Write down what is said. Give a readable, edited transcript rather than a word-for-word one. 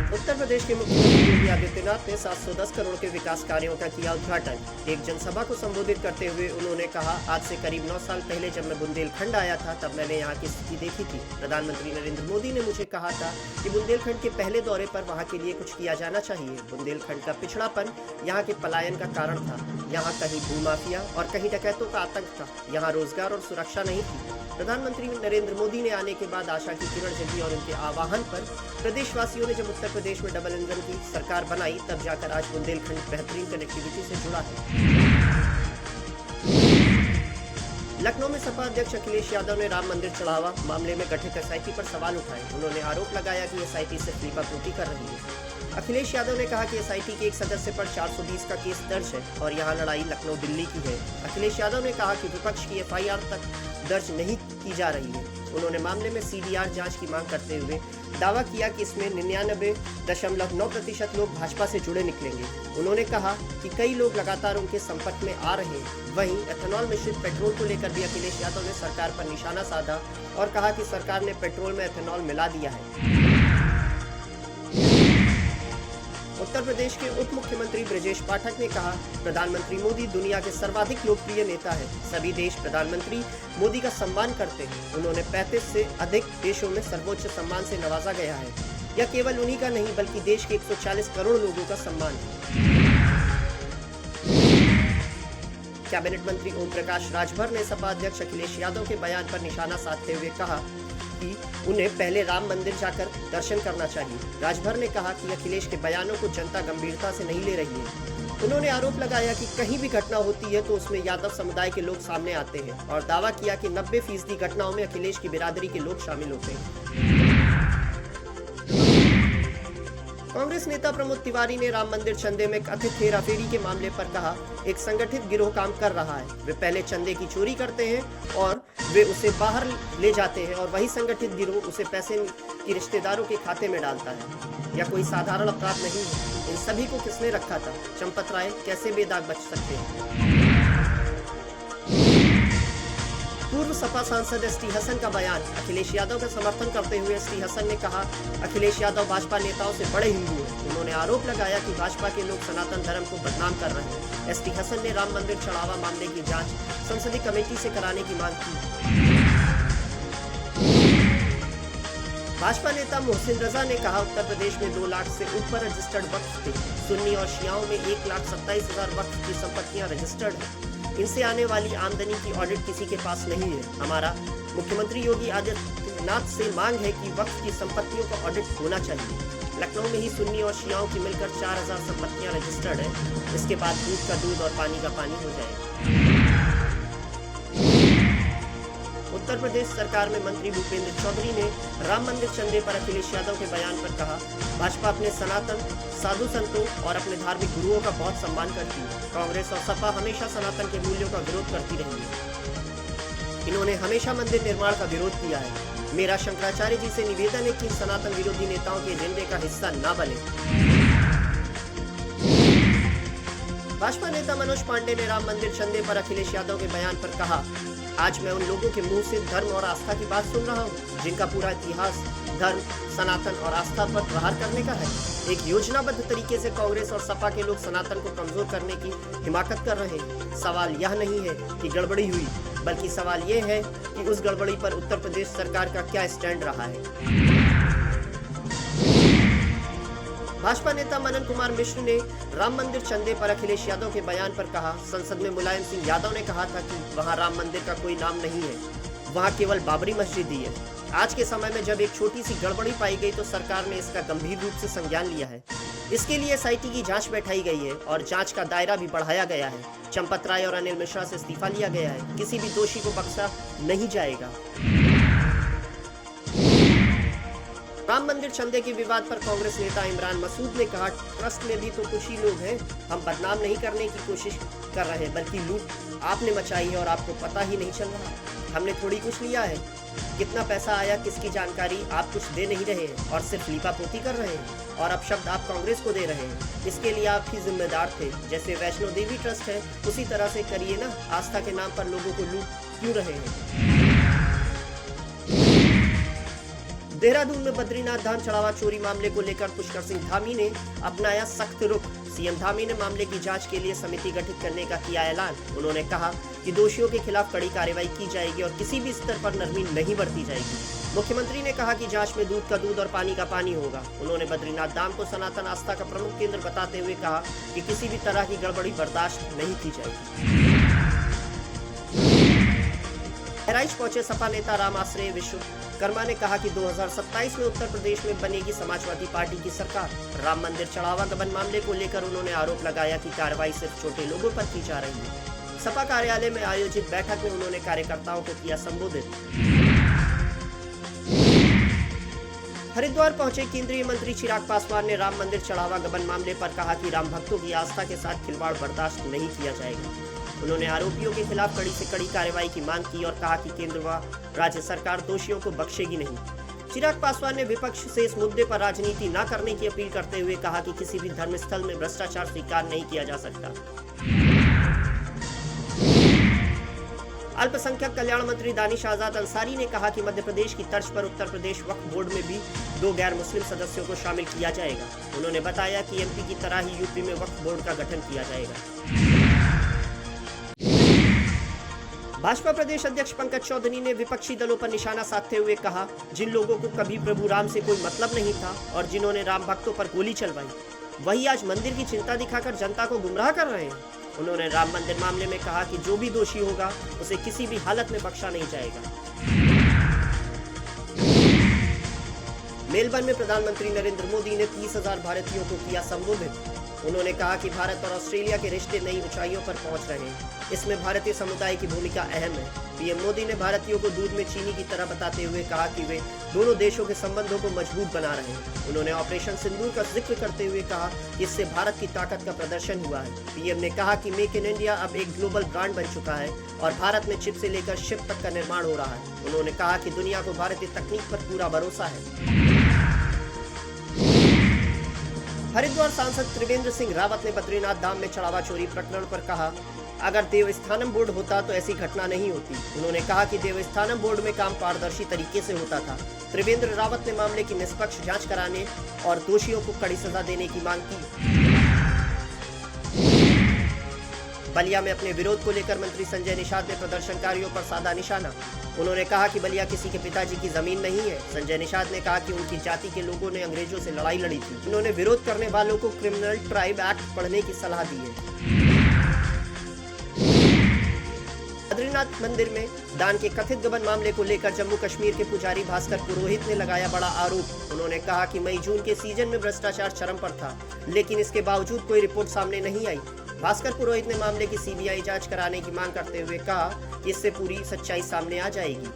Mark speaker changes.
Speaker 1: उत्तर प्रदेश के मुख्यमंत्री योगी आदित्यनाथ ने 710 करोड़ के विकास कार्यों का किया उद्घाटन। एक जनसभा को संबोधित करते हुए उन्होंने कहा, आज से करीब 9 साल पहले जब मैं बुंदेलखंड आया था तब मैंने यहाँ की स्थिति देखी थी। प्रधानमंत्री नरेंद्र मोदी ने मुझे कहा था कि बुंदेलखंड के पहले दौरे पर वहाँ के लिए कुछ किया जाना चाहिए। बुंदेलखंड का पिछड़ापन यहाँ के पलायन का कारण था। यहाँ कहीं भूमाफिया और कहीं डकैतों का आतंक था। यहाँ रोजगार और सुरक्षा नहीं थी। प्रधानमंत्री नरेंद्र मोदी ने आने के बाद आशा की किरण जगी और उनके आह्वान पर प्रदेशवासियों ने जब उत्तर प्रदेश में डबल इंजन की सरकार बनाई तब जाकर आज बुंदेलखंड बेहतरीन कनेक्टिविटी से जुड़ा है। लखनऊ में सपा अध्यक्ष अखिलेश यादव ने राम मंदिर चढ़ावा मामले में गठित एसआईटी पर सवाल उठाए। उन्होंने आरोप लगाया कि एसआईटी सिर्फ लीपापोती कर रही है। अखिलेश यादव ने कहा कि एसआईटी के एक सदस्य पर 420 का केस दर्ज है और यहाँ लड़ाई लखनऊ दिल्ली की है। अखिलेश यादव ने कहा कि विपक्ष की एफआईआर तक दर्ज नहीं की जा रही है। उन्होंने मामले में सीडीआर जांच की मांग करते हुए दावा किया कि इसमें 99.9% लोग भाजपा से जुड़े निकलेंगे। उन्होंने कहा कि कई लोग लगातार उनके संपर्क में आ रहे हैं। वहीं एथेनॉल मिश्रित पेट्रोल को लेकर भी अखिलेश यादव ने सरकार पर निशाना साधा और कहा कि सरकार ने पेट्रोल में एथेनॉल मिला दिया है। उत्तर प्रदेश के उप मुख्यमंत्री ब्रजेश पाठक ने कहा, प्रधानमंत्री मोदी दुनिया के सर्वाधिक लोकप्रिय नेता है। सभी देश प्रधानमंत्री मोदी का सम्मान करते हैं। उन्होंने 35 से अधिक देशों में सर्वोच्च सम्मान से नवाजा गया है। यह केवल उन्हीं का नहीं बल्कि देश के 140 करोड़ लोगों का सम्मान है। कैबिनेट मंत्री ओम प्रकाश राजभर ने सपा अध्यक्ष अखिलेश यादव के बयान पर निशाना साधते हुए कहा कि उन्हें पहले राम मंदिर जाकर दर्शन करना चाहिए। राजभर ने कहा कि अखिलेश के बयानों को जनता गंभीरता से नहीं ले रही है। उन्होंने आरोप लगाया कि कहीं भी घटना होती है तो उसमें यादव समुदाय के लोग सामने आते हैं और दावा किया कि 90% घटनाओं में अखिलेश की बिरादरी के लोग शामिल होते हैं। कांग्रेस नेता प्रमोद तिवारी ने राम मंदिर चंदे में कथित हेराफेरी के मामले पर कहा, एक संगठित गिरोह काम कर रहा है। वे पहले चंदे की चोरी करते हैं और वे उसे बाहर ले जाते हैं और वही संगठित गिरोह उसे पैसे की रिश्तेदारों के खाते में डालता है। यह कोई साधारण अपराध नहीं है। इन सभी को किसने रखा था? चंपत राय कैसे बेदाग बच सकते हैं? पूर्व सपा सांसद एसटी हसन का बयान। अखिलेश यादव का समर्थन करते हुए एसटी हसन ने कहा, अखिलेश यादव भाजपा नेताओं से बड़े हिंदू हैं। उन्होंने आरोप लगाया कि भाजपा के लोग सनातन धर्म को बदनाम कर रहे हैं। एसटी हसन ने राम मंदिर चढ़ावा मामले की जांच संसदीय कमेटी से कराने की मांग की। भाजपा नेता मोहसिन रजा ने कहा, उत्तर प्रदेश में 2 लाख से ऊपर रजिस्टर्ड वक्फ थे। सुन्नी और शियाओं में 1,27,000 वक्फ की संपत्तियां रजिस्टर्ड हैं। इनसे आने वाली आमदनी की ऑडिट किसी के पास नहीं है। हमारा मुख्यमंत्री योगी आदित्यनाथ से मांग है कि वक्फ की संपत्तियों का ऑडिट होना चाहिए। लखनऊ में ही सुन्नी और शियाओं की मिलकर 4,000 संपत्तियां रजिस्टर्ड है। इसके बाद दूध का दूध और पानी का पानी हो जाएगा। उत्तर प्रदेश सरकार में मंत्री भूपेंद्र चौधरी ने राम मंदिर चंदे पर अखिलेश यादव के बयान पर कहा, भाजपा अपने सनातन साधु संतों और अपने धार्मिक गुरुओं का बहुत सम्मान करती है। कांग्रेस और सपा हमेशा सनातन के मूल्यों का विरोध करती रही है। इन्होंने हमेशा मंदिर निर्माण का विरोध किया है। मेरा शंकराचार्य जी से निवेदन है कि सनातन विरोधी नेताओं के एजेंडे का हिस्सा न बने। भाजपा नेता मनोज पांडे ने राम मंदिर चंदे पर अखिलेश यादव के बयान पर कहा, आज मैं उन लोगों के मुंह से धर्म और आस्था की बात सुन रहा हूँ जिनका पूरा इतिहास धर्म, सनातन और आस्था पर प्रहार करने का है। एक योजनाबद्ध तरीके से कांग्रेस और सपा के लोग सनातन को कमजोर करने की हिमाकत कर रहे हैं। सवाल यह नहीं है कि गड़बड़ी हुई, बल्कि सवाल यह है कि उस गड़बड़ी पर उत्तर प्रदेश सरकार का क्या स्टैंड रहा है। भाजपा नेता मनन कुमार मिश्र ने राम मंदिर चंदे पर अखिलेश यादव के बयान पर कहा, संसद में मुलायम सिंह यादव ने कहा था कि वहां राम मंदिर का कोई नाम नहीं है, वहां केवल बाबरी मस्जिद ही है। आज के समय में जब एक छोटी सी गड़बड़ी पाई गई तो सरकार ने इसका गंभीर रूप से संज्ञान लिया है। इसके लिए एसआईटी की जांच बैठाई गई है और जांच का दायरा भी बढ़ाया गया है। चंपत राय और अनिल मिश्रा से इस्तीफा लिया गया है। किसी भी दोषी को बख्शा नहीं जाएगा। राम मंदिर चंदे के विवाद पर कांग्रेस नेता इमरान मसूद ने कहा, ट्रस्ट में भी तो कुछ ही लोग हैं। हम बदनाम नहीं करने की कोशिश कर रहे हैं, बल्कि लूट आपने मचाई है और आपको पता ही नहीं चल रहा। हमने थोड़ी कुछ लिया है। कितना पैसा आया, किसकी जानकारी आप कुछ दे नहीं रहे हैं और सिर्फ लीपापोती कर रहे हैं। और अब शब्द आप कांग्रेस को दे रहे हैं। इसके लिए आप ही जिम्मेदार थे। जैसे वैष्णो देवी ट्रस्ट है, उसी तरह से करिए ना। आस्था के नाम पर लोगों को लूट क्यों रहे हैं? देहरादून में बद्रीनाथ धाम चढ़ावा चोरी मामले को लेकर पुष्कर सिंह धामी ने अपनाया सख्त रुख। सीएम धामी ने मामले की जांच के लिए समिति गठित करने का किया ऐलान। उन्होंने कहा कि दोषियों के खिलाफ कड़ी कार्रवाई की जाएगी और किसी भी स्तर पर नरमी नहीं बरती जाएगी। मुख्यमंत्री ने कहा कि जांच में दूध का दूध और पानी का पानी होगा। उन्होंने बद्रीनाथ धाम को सनातन आस्था का प्रमुख केंद्र बताते हुए कहा कि किसी भी तरह की गड़बड़ी बर्दाश्त नहीं की जाएगी। बहराइच पहुंचे सपा नेता राम आश्रय विश्वकर्मा ने कहा कि 2027 में उत्तर प्रदेश में बनेगी समाजवादी पार्टी की सरकार। राम मंदिर चढ़ावा गबन मामले को लेकर उन्होंने आरोप लगाया कि कार्रवाई सिर्फ छोटे लोगों पर की जा रही है। सपा कार्यालय में आयोजित बैठक में उन्होंने कार्यकर्ताओं को किया संबोधित। हरिद्वार पहुंचे केंद्रीय मंत्री चिराग पासवान ने राम मंदिर चढ़ावा गबन मामले पर कहा कि राम भक्तों की आस्था के साथ खिलवाड़ बर्दाश्त नहीं किया जाएगा। उन्होंने आरोपियों के खिलाफ कड़ी से कड़ी कार्रवाई की मांग की और कहा कि केंद्र व राज्य सरकार दोषियों को बख्शेगी नहीं। चिराग पासवान ने विपक्ष से इस मुद्दे पर राजनीति न करने की अपील करते हुए कहा कि किसी भी धर्मस्थल में भ्रष्टाचार स्वीकार नहीं किया जा सकता। अल्पसंख्यक कल्याण मंत्री दानिश आजाद अंसारी ने कहा कि मध्य प्रदेश की तर्ज पर उत्तर प्रदेश वक्फ बोर्ड में भी 2 गैर मुस्लिम सदस्यों को शामिल किया जाएगा। उन्होंने बताया कि एमपी की तरह ही यूपी में वक्फ बोर्ड का गठन किया जाएगा। भाजपा प्रदेश अध्यक्ष पंकज चौधरी ने विपक्षी दलों पर निशाना साधते हुए कहा, जिन लोगों को कभी प्रभु राम से कोई मतलब नहीं था और जिन्होंने राम भक्तों पर गोली चलवाई, वही आज मंदिर की चिंता दिखाकर जनता को गुमराह कर रहे हैं। उन्होंने राम मंदिर मामले में कहा कि जो भी दोषी होगा उसे किसी भी हालत में बख्शा नहीं जाएगा। मेलबर्न में प्रधानमंत्री नरेंद्र मोदी ने 30,000 भारतीयों को किया संबोधित। उन्होंने कहा कि भारत और ऑस्ट्रेलिया के रिश्ते नई ऊंचाइयों पर पहुंच रहे हैं। इसमें भारतीय समुदाय की भूमिका अहम है। पीएम मोदी ने भारतीयों को दूध में चीनी की तरह बताते हुए कहा कि वे दोनों देशों के संबंधों को मजबूत बना रहे हैं। उन्होंने ऑपरेशन सिंदूर का जिक्र करते हुए कहा कि इससे भारत की ताकत का प्रदर्शन हुआ है। पीएम ने कहा कि मेक इन इंडिया अब एक ग्लोबल ब्रांड बन चुका है और भारत में चिप से लेकर शिप तक का निर्माण हो रहा है। उन्होंने कहा कि दुनिया को भारतीय तकनीक पर पूरा भरोसा है। हरिद्वार सांसद त्रिवेंद्र सिंह रावत ने बद्रीनाथ धाम में चढ़ावा चोरी प्रकरण पर कहा, अगर देवस्थानम बोर्ड होता तो ऐसी घटना नहीं होती। उन्होंने कहा कि देवस्थानम बोर्ड में काम पारदर्शी तरीके से होता था। त्रिवेंद्र रावत ने मामले की निष्पक्ष जांच कराने और दोषियों को कड़ी सजा देने की मांग की। बलिया में अपने विरोध को लेकर मंत्री संजय निषाद ने प्रदर्शनकारियों पर साधा निशाना। उन्होंने कहा कि बलिया किसी के पिताजी की जमीन नहीं है। संजय निषाद ने कहा कि उनकी जाति के लोगों ने अंग्रेजों से लड़ाई लड़ी थी। उन्होंने विरोध करने वालों को क्रिमिनल ट्राइब एक्ट पढ़ने की सलाह दी है। बद्रीनाथ मंदिर में दान के कथित गबन मामले को लेकर जम्मू कश्मीर के पुजारी भास्कर पुरोहित ने लगाया बड़ा आरोप। उन्होंने कहा कि मई जून के सीजन में भ्रष्टाचार चरम पर था, लेकिन इसके बावजूद कोई रिपोर्ट सामने नहीं आई। भास्कर पुरोहित ने मामले की सीबीआई जांच कराने की मांग करते हुए कहा कि इससे पूरी सच्चाई सामने आ जाएगी।